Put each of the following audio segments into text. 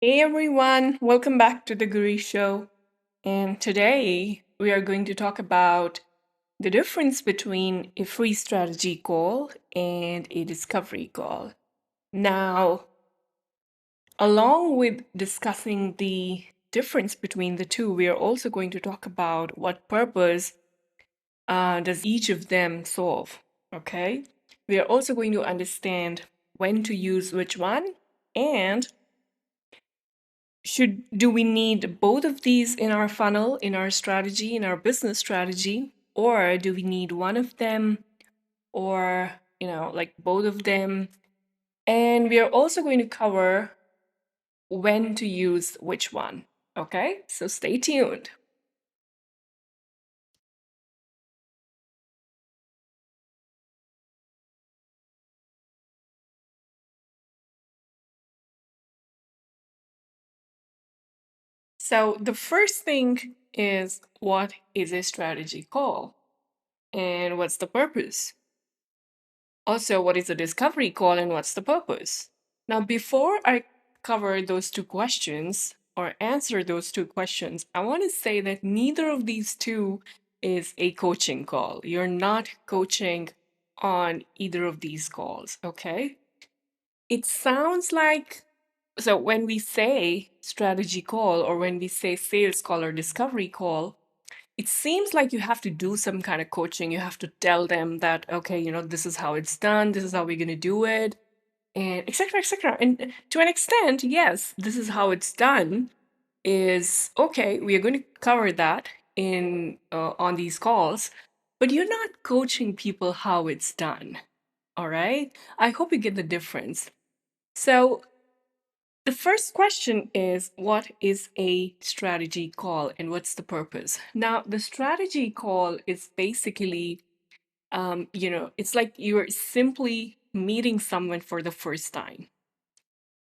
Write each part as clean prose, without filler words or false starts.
Hey everyone, welcome back to the Guri Show. And today we are going to talk about the difference between a free strategy call and a discovery call. Now, along with discussing the difference between the two, we are also going to talk about what purpose does each of them solve. Okay? We are also going to understand when to use which one and do we need both of these in our funnel, in our strategy, in our business strategy, or do we need one of them or, like both of them? And we are also going to cover when to use which one. Okay? So stay tuned. So the first thing is, what is a strategy call and what's the purpose? Also, what is a discovery call and what's the purpose? Now, before I cover those two questions or answer those two questions, I want to say that neither of these two is a coaching call. You're not coaching on either of these calls, okay? It sounds like, so when we say strategy call or when we say sales call or discovery call, it seems like you have to do some kind of coaching. You have to tell them that, okay, this is how it's done, this is how we're going to do it, and etc., etc. And to an extent, yes, this is how it's done is okay. We are going to cover that in on these calls, but you're not coaching people how it's done. All right. I hope you get the difference. So the first question is, what is a strategy call and what's the purpose? Now, the strategy call is basically, it's like you're simply meeting someone for the first time.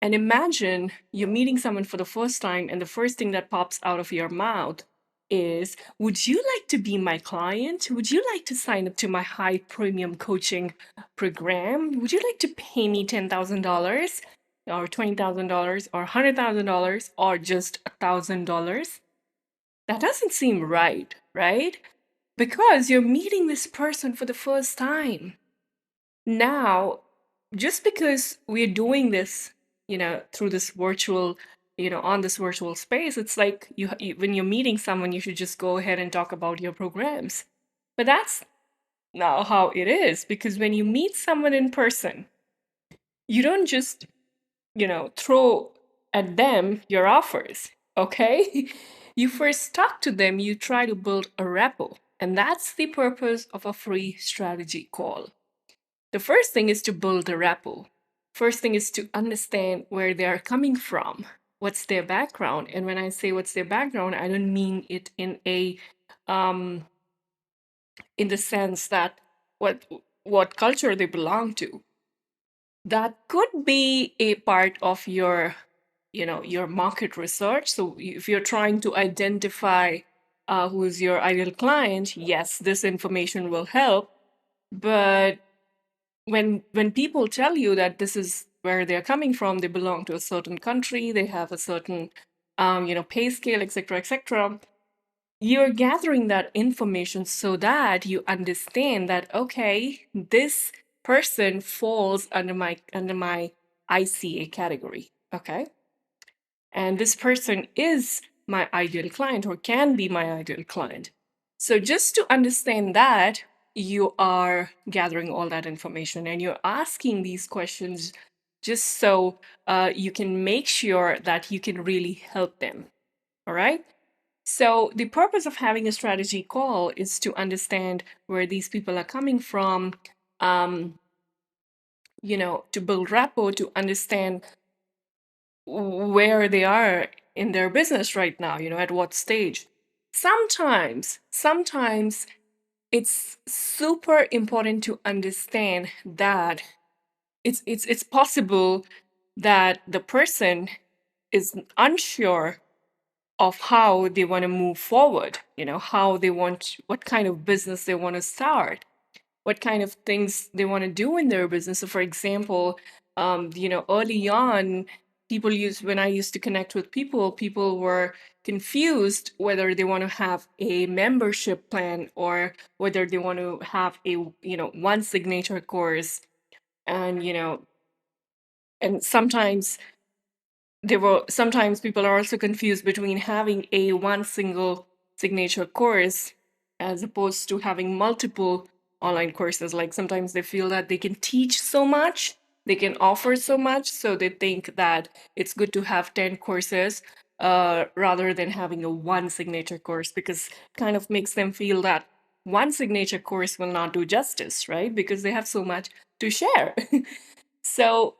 And imagine you're meeting someone for the first time, and the first thing that pops out of your mouth is, would you like to be my client? Would you like to sign up to my high premium coaching program? Would you like to pay me $10,000 or $20,000 or $100,000 or just $1,000? That doesn't seem right, right? Because you're meeting this person for the first time. Now, just because we're doing this, through this virtual, on this virtual space, it's like when you're meeting someone, you should just go ahead and talk about your programs. But that's not how it is, because when you meet someone in person, you don't just, throw at them your offers, okay? You first talk to them, you try to build a rapport. And that's the purpose of a free strategy call. The first thing is to build a rapport. First thing is to understand where they are coming from, what's their background. And when I say what's their background, I don't mean it um, in the sense that what culture they belong to. That could be a part of your, your market research. So if you're trying to identify who's your ideal client, yes, this information will help. But when people tell you that this is where they're coming from, they belong to a certain country, they have a certain pay scale, etc., etc., you're gathering that information so that you understand that, okay, this person falls under my ICA category, okay, and this person is my ideal client or can be my ideal client. So just to understand that, you are gathering all that information and you're asking these questions just so you can make sure that you can really help them. All right. So the purpose of having a strategy call is to understand where these people are coming from, um, to build rapport, to understand where they are in their business right now, at what stage. Sometimes it's super important to understand that it's possible that the person is unsure of how they want to move forward, how they want, what kind of business they want to start, what kind of things they want to do in their business. So for example, early on, when I used to connect with people, people were confused whether they want to have a membership plan or whether they want to have a, one signature course. And, and sometimes people are also confused between having a one single signature course as opposed to having multiple online courses. Like sometimes they feel that they can teach so much, they can offer so much, so they think that it's good to have 10 courses rather than having a one signature course, because it kind of makes them feel that one signature course will not do justice, right? Because they have so much to share. So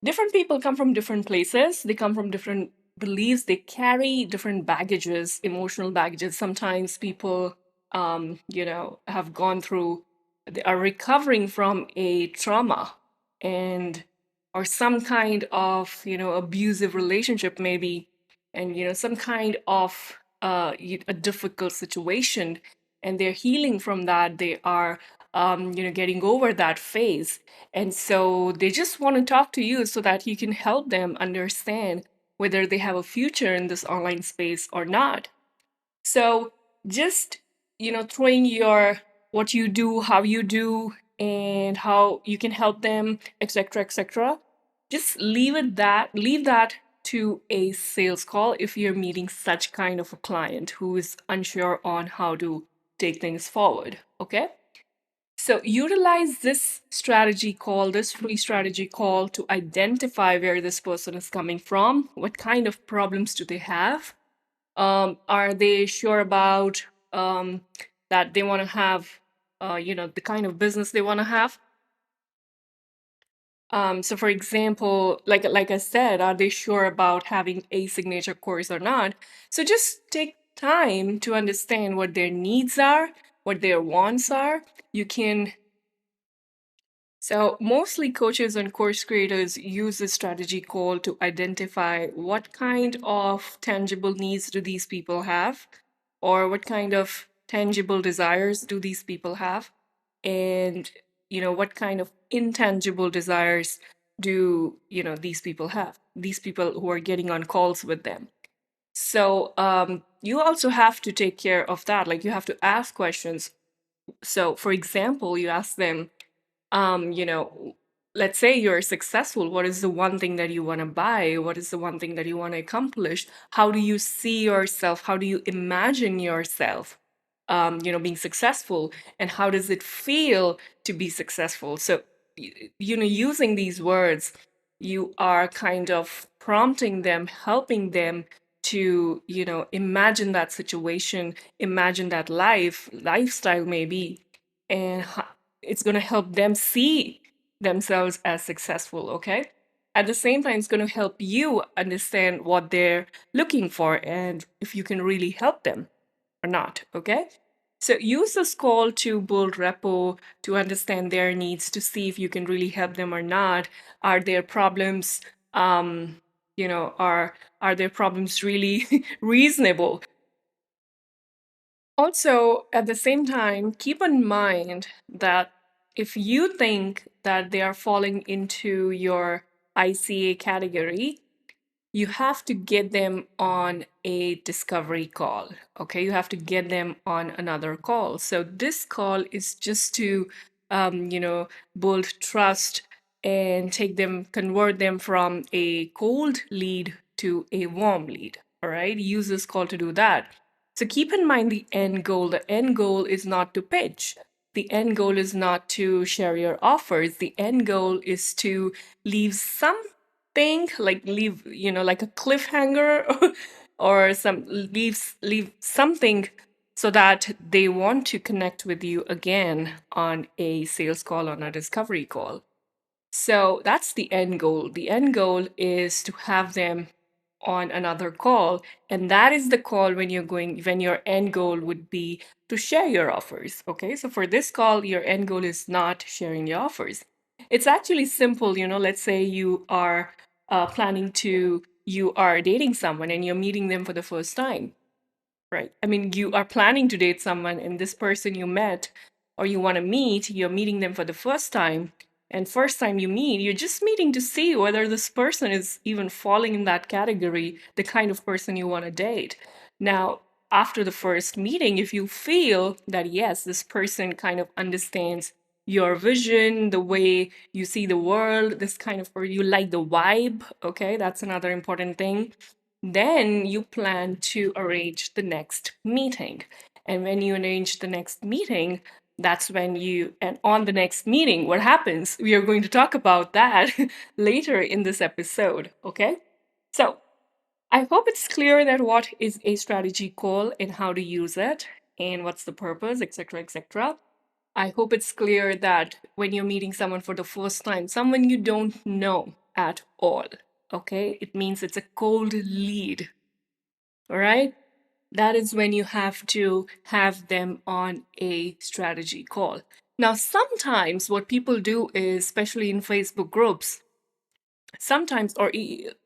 different people come from different places, they come from different beliefs, they carry different baggages, emotional baggages. Sometimes people have gone through, they are recovering from a trauma, and or some kind of abusive relationship maybe, and some kind of a difficult situation, and they're healing from that. They are getting over that phase, and so they just want to talk to you so that you can help them understand whether they have a future in this online space or not. So just, throwing your what you do, how you do, and how you can help them, etc., etc. Just leave that to a sales call if you're meeting such kind of a client who is unsure on how to take things forward. Okay? So utilize this strategy call, this free strategy call, to identify where this person is coming from. What kind of problems do they have? Are they sure about that they want to have, the kind of business they want to have? So for example, like I said, are they sure about having a signature course or not? So just take time to understand what their needs are, what their wants are. You can So, mostly coaches and course creators use this strategy call to identify what kind of tangible needs do these people have, or what kind of tangible desires do these people have, and what kind of intangible desires do these people have, these people who are getting on calls with them. So, you also have to take care of that. Like, you have to ask questions. So, for example, you ask them, um, you know, let's say you're successful. What is the one thing that you want to buy? What is the one thing that you want to accomplish? How do you see yourself? How do you imagine yourself, being successful? And how does it feel to be successful? So, using these words, you are kind of prompting them, helping them to, imagine that situation, imagine that lifestyle maybe, and it's going to help them see themselves as successful. Okay, at the same time, it's going to help you understand what they're looking for and if you can really help them or not. Okay, so use this call to build rapport, to understand their needs, to see if you can really help them or not. Are their problems are their problems really reasonable? Also, at the same time, keep in mind that if you think that they are falling into your ICA category, you have to get them on a discovery call. Okay, you have to get them on another call. So this call is just to, build trust and convert them from a cold lead to a warm lead. All right, use this call to do that. So keep in mind the end goal. The end goal is not to pitch. The end goal is not to share your offers. The end goal is to leave something, like leave, like a cliffhanger or leave something so that they want to connect with you again on a sales call, on a discovery call. So that's the end goal. The end goal is to have them on another call. And that is the call when your end goal would be to share your offers. Okay. So for this call, your end goal is not sharing your offers. It's actually simple. Let's say you are dating someone and you're meeting them for the first time, right? I mean, you are planning to date someone, and this person you met or you want to meet, you're meeting them for the first time. and first time you meet, you're just meeting to see whether this person is even falling in that category, the kind of person you want to date. Now, after the first meeting, if you feel that yes, this person kind of understands your vision, the way you see the world, this kind of, or you like the vibe, okay, that's another important thing. Then you plan to arrange the next meeting. And when you arrange the next meeting, that's when you, and on the next meeting, what happens? We are going to talk about that later in this episode, okay? So, I hope it's clear that what is a strategy call and how to use it and what's the purpose, etc., etc. I hope it's clear that when you're meeting someone for the first time, someone you don't know at all, okay? It means it's a cold lead, all right? That is when you have to have them on a strategy call. Now, sometimes what people do is, especially in Facebook groups, sometimes, or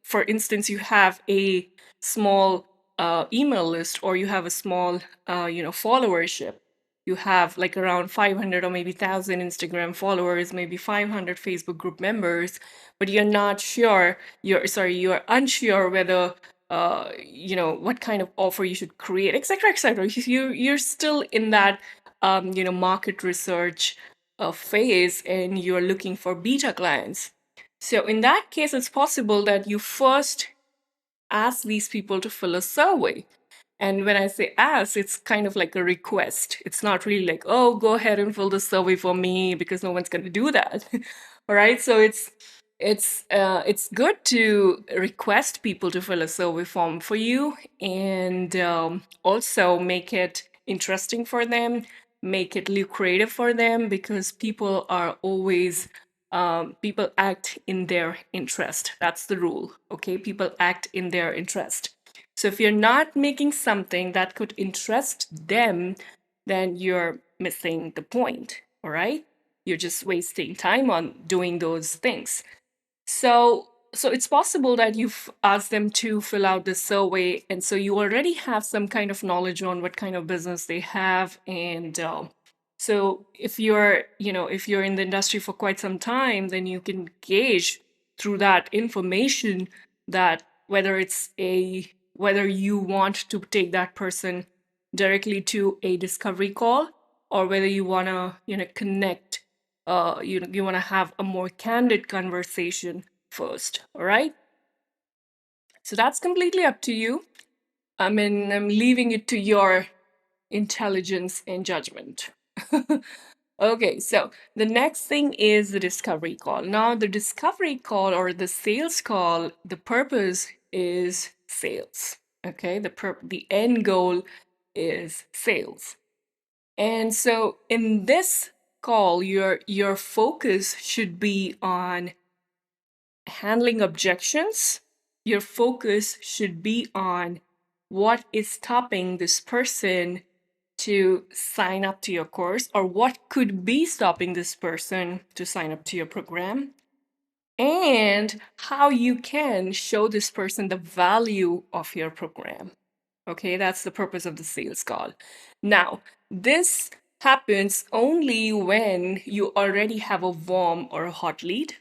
for instance, you have a small email list, or you have a small followership. You have like around 500 or maybe 1,000 Instagram followers, maybe 500 Facebook group members, but you're not sure, you're unsure whether what kind of offer you should create, etc., etc. You're still in that market research phase, and you're looking for beta clients. So in that case, it's possible that you first ask these people to fill a survey. And when I say ask, it's kind of like a request. It's not really like, oh, go ahead and fill the survey for me, because no one's going to do that. All right. So it's good to request people to fill a survey form for you, and also make it interesting for them, make it lucrative for them, because people are always people act in their interest. That's the rule. Okay, people act in their interest. So if you're not making something that could interest them, then you're missing the point. All right, you're just wasting time on doing those things. So it's possible that you've asked them to fill out this survey, and so you already have some kind of knowledge on what kind of business they have. And so if you're in the industry for quite some time, then you can gauge through that information that whether you want to take that person directly to a discovery call, or whether you want to connect, you want to have a more candid conversation first. All right, so that's completely up to you. I mean, I'm leaving it to your intelligence and judgment. Okay, so the next thing is the discovery call. Now, the discovery call, or the sales call, the purpose is sales. Okay, the end goal is sales. And so in this call, your focus should be on handling objections. Your focus should be on what is stopping this person to sign up to your course, or what could be stopping this person to sign up to your program, and how you can show this person the value of your program. Okay, that's the purpose of the sales call. Now, this happens only when you already have a warm or a hot lead.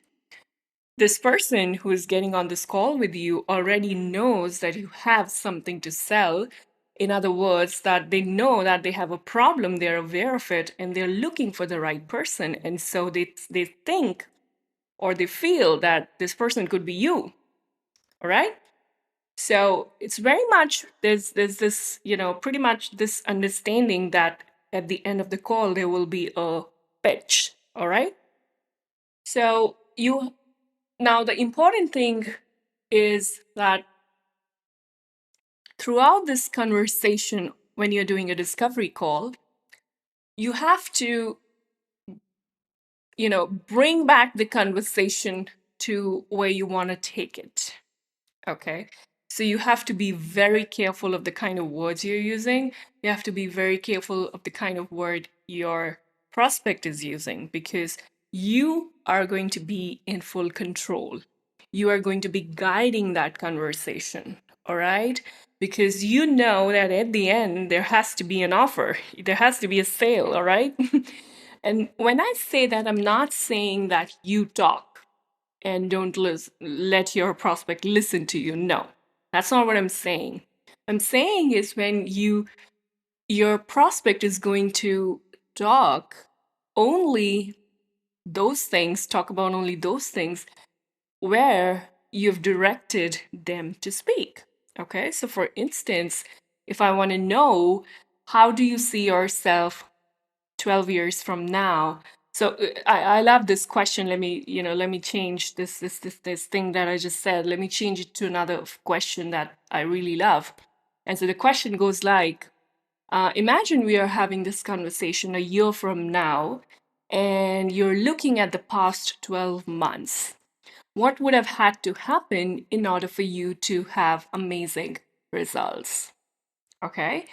This person who is getting on this call with you already knows that you have something to sell. In other words, that they know that they have a problem, they're aware of it, and they're looking for the right person. And so they think, or they feel, that this person could be you. All right? So it's very much, there's this, pretty much this understanding that at the end of the call, there will be a pitch. All right? So now the important thing is that throughout this conversation, when you're doing a discovery call, you have to, bring back the conversation to where you want to take it. Okay. So you have to be very careful of the kind of words you're using. You have to be very careful of the kind of word your prospect is using, because you are going to be in full control. You are going to be guiding that conversation. All right. Because you know that at the end, there has to be an offer, there has to be a sale. All right. And when I say that, I'm not saying that you talk and don't let your prospect listen to you. No, that's not what I'm saying. I'm saying is when your prospect is going to talk only those things, talk about only those things where you've directed them to speak. Okay, so for instance, if I want to know how do you see yourself 12 years from now. So I love this question. Let me change this thing that I just said. Let me change it to another question that I really love. And so the question goes like, imagine we are having this conversation a year from now, and you're looking at the past 12 months. What would have had to happen in order for you to have amazing results? Okay.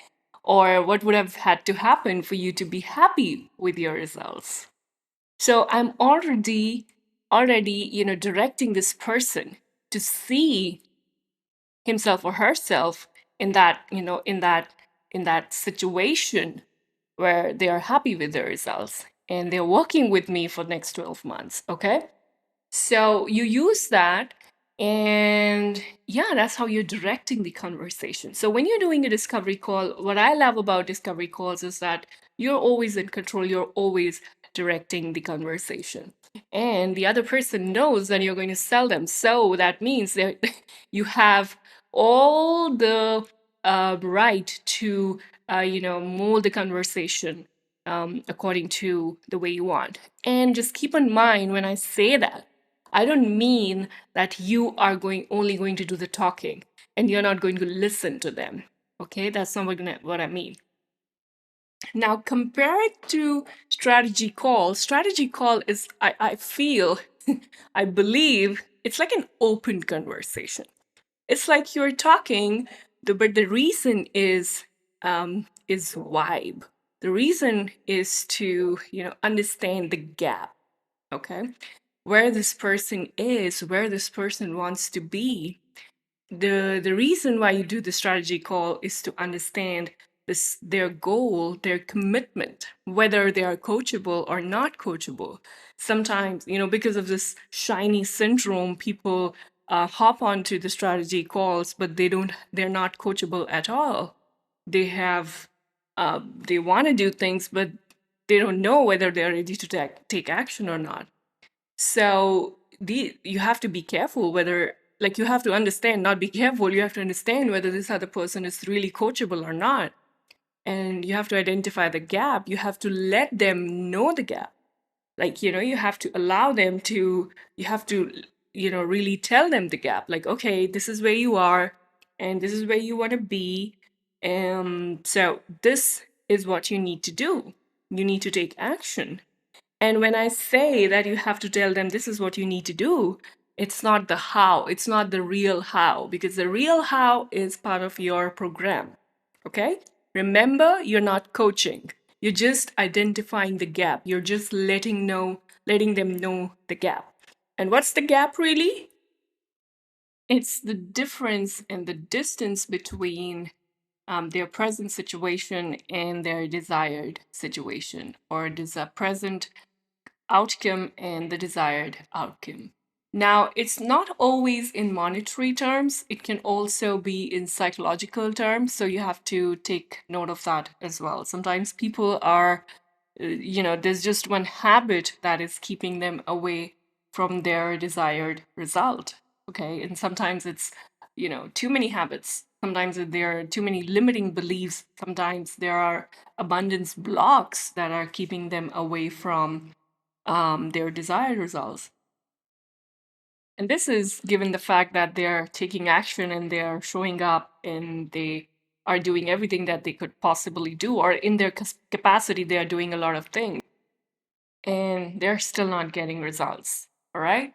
Or what would have had to happen for you to be happy with your results? So I'm already, directing this person to see himself or herself in that, in that situation where they are happy with their results and they're working with me for next 12 months. Okay. So you use that, and yeah, that's how you're directing the conversation. So when you're doing a discovery call, what I love about discovery calls is that you're always in control, you're always directing the conversation. And the other person knows that you're going to sell them. So that means that you have all the right to, mold the conversation according to the way you want. And just keep in mind when I say that, I don't mean that you are only going to do the talking and you're not going to listen to them. Okay, that's not what I mean. Now compare it to strategy call. Strategy call is, I feel, I believe it's like an open conversation. It's like you're talking, but the reason is vibe. The reason is to understand the gap. Okay, where this person is, where this person wants to be. The reason why you do the strategy call is to understand their goal, their commitment, whether they are coachable or not coachable. Sometimes, because of this shiny syndrome, people hop onto the strategy calls, but they're not coachable at all. They have they want to do things, but they don't know whether they're ready to take action or not. So you have to be careful whether, like, you have to understand, not be careful, you have to understand whether this other person is really coachable or not. And you have to identify the gap. You have to let them know the gap. Like, you have to allow them to, you have to, really tell them the gap. Like, okay, this is where you are, and this is where you want to be. So this is what you need to do. You need to take action. And when I say that you have to tell them this is what you need to do, it's not the how, it's not the real how, because the real how is part of your program. Okay? Remember, you're not coaching. You're just identifying the gap. You're just letting them know the gap. And what's the gap really? It's the difference and the distance between their present situation and their desired situation, or present outcome and the desired outcome. Now, it's not always in monetary terms, it can also be in psychological terms. So you have to take note of that as well. Sometimes people are, there's just one habit that is keeping them away from their desired result. Okay. And sometimes it's, too many habits. Sometimes there are too many limiting beliefs. Sometimes there are abundance blocks that are keeping them away from their desired results. And this is given the fact that they're taking action and they're showing up and they are doing everything that they could possibly do, or in their capacity, they are doing a lot of things and they're still not getting results. All right.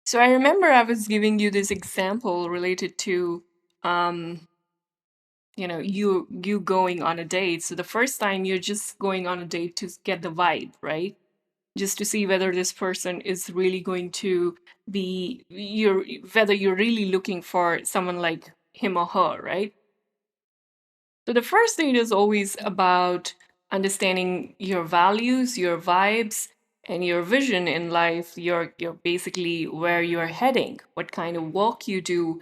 So I remember I was giving you this example related to, um, you going on a date. So the first time you're just going on a date to get the vibe, right? Just to see whether this person is really going to be whether you're really looking for someone like him or her, right? So the first date is always about understanding your values, your vibes, and your vision in life. You're basically where you're heading, what kind of work you do,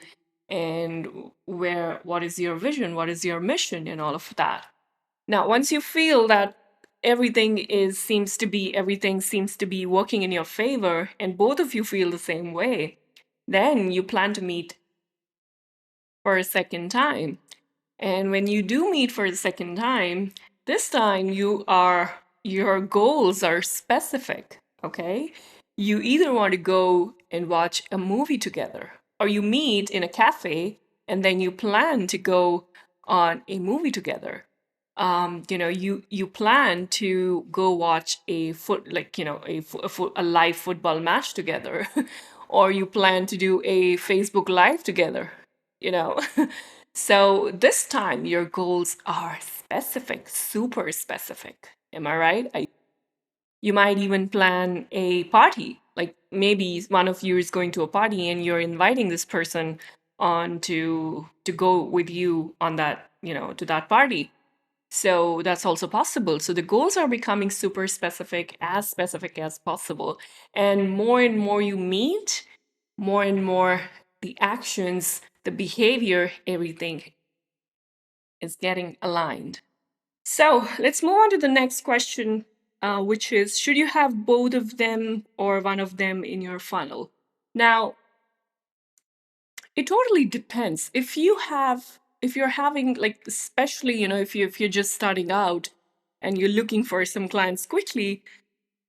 and what is your vision, what is your mission, and all of that. Now, once you feel that everything seems to be working in your favor, and both of you feel the same way, then you plan to meet for a second time. And when you do meet for the second time, this time your goals are specific, okay? You either want to go and watch a movie together, or you meet in a cafe and then you plan to go on a movie together. You plan to go watch a foot like a live football match together, or you plan to do a Facebook Live together. You know, so this time your goals are specific, super specific. Am I right? You might even plan a party. Like maybe one of you is going to a party and you're inviting this person on to go with you on that, to that party. So that's also possible. So the goals are becoming super specific as possible. And more you meet, more and more the actions, the behavior, everything is getting aligned. So let's move on to the next question, which is, should you have both of them or one of them in your funnel? Now, it totally depends. If you're having, like, especially, if you're just starting out and you're looking for some clients quickly,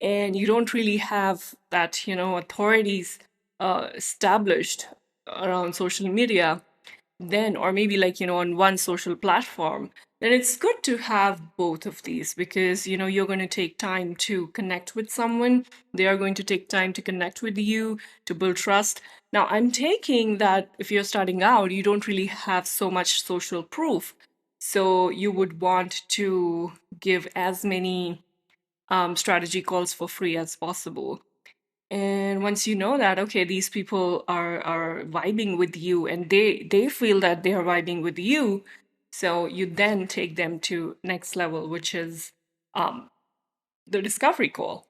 and you don't really have that, authorities established around social media, then, or maybe like, on one social platform, then it's good to have both of these, because, you're going to take time to connect with someone. They are going to take time to connect with you, to build trust. Now, I'm taking that if you're starting out, you don't really have so much social proof. So you would want to give as many strategy calls for free as possible. And once you know that, okay, these people are vibing with you, and they feel that they are vibing with you, so you then take them to next level, which is um, the discovery call.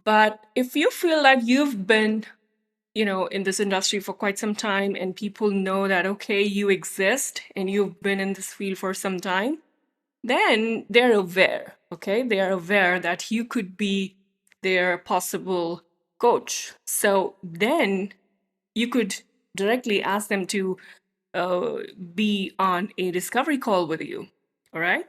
But if you feel that you've been, in this industry for quite some time, and people know that, okay, you exist and you've been in this field for some time, then they're aware, okay? They are aware that you could be their possible coach. So then you could directly ask them to uh, be on a discovery call with you, all right?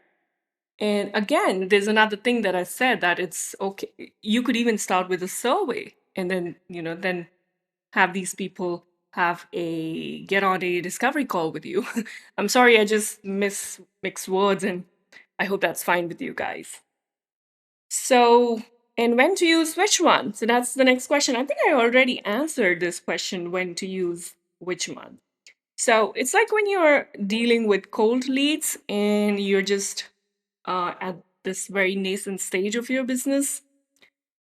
And again, there's another thing that I said, that it's okay. You could even start with a survey, and then, then have these people get on a discovery call with you. I'm sorry, I just mix words, and I hope that's fine with you guys. So, and when to use which one? So that's the next question. I think I already answered this question, when to use which one. So it's like when you're dealing with cold leads and you're just at this very nascent stage of your business,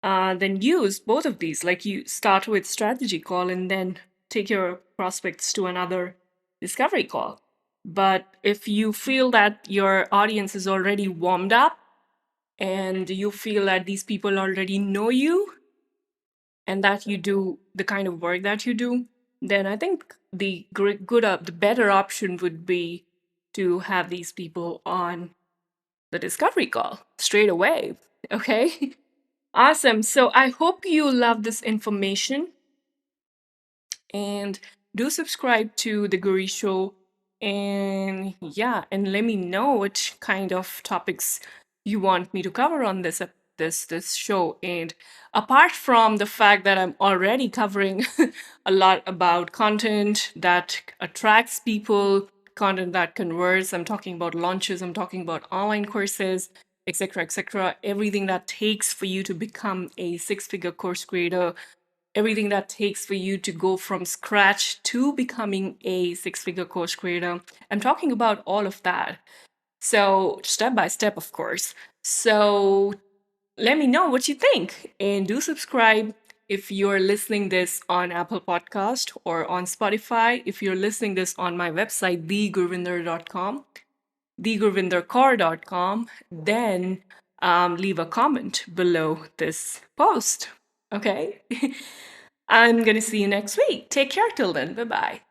then use both of these. Like, you start with strategy call and then take your prospects to another discovery call. But if you feel that your audience is already warmed up and you feel that these people already know you and that you do the kind of work that you do, then I think the better option would be to have these people on the discovery call straight away. Okay. Awesome. So I hope you love this information, and do subscribe to the Guri Show. And yeah, and let me know which kind of topics you want me to cover on this show. And apart from the fact that I'm already covering a lot about content that attracts people, content that converts, I'm talking about launches, I'm talking about online courses, etc., etc., everything that takes for you to become a six-figure course creator, everything that takes for you to go from scratch to becoming a six-figure course creator. I'm talking about all of that. So, step by step, of course. So, let me know what you think, and do subscribe if you're listening this on Apple Podcast or on Spotify. If you're listening this on my website, thegurvinder.com, thegurvinderkaur.com, then leave a comment below this post. Okay? I'm going to see you next week. Take care till then. Bye bye.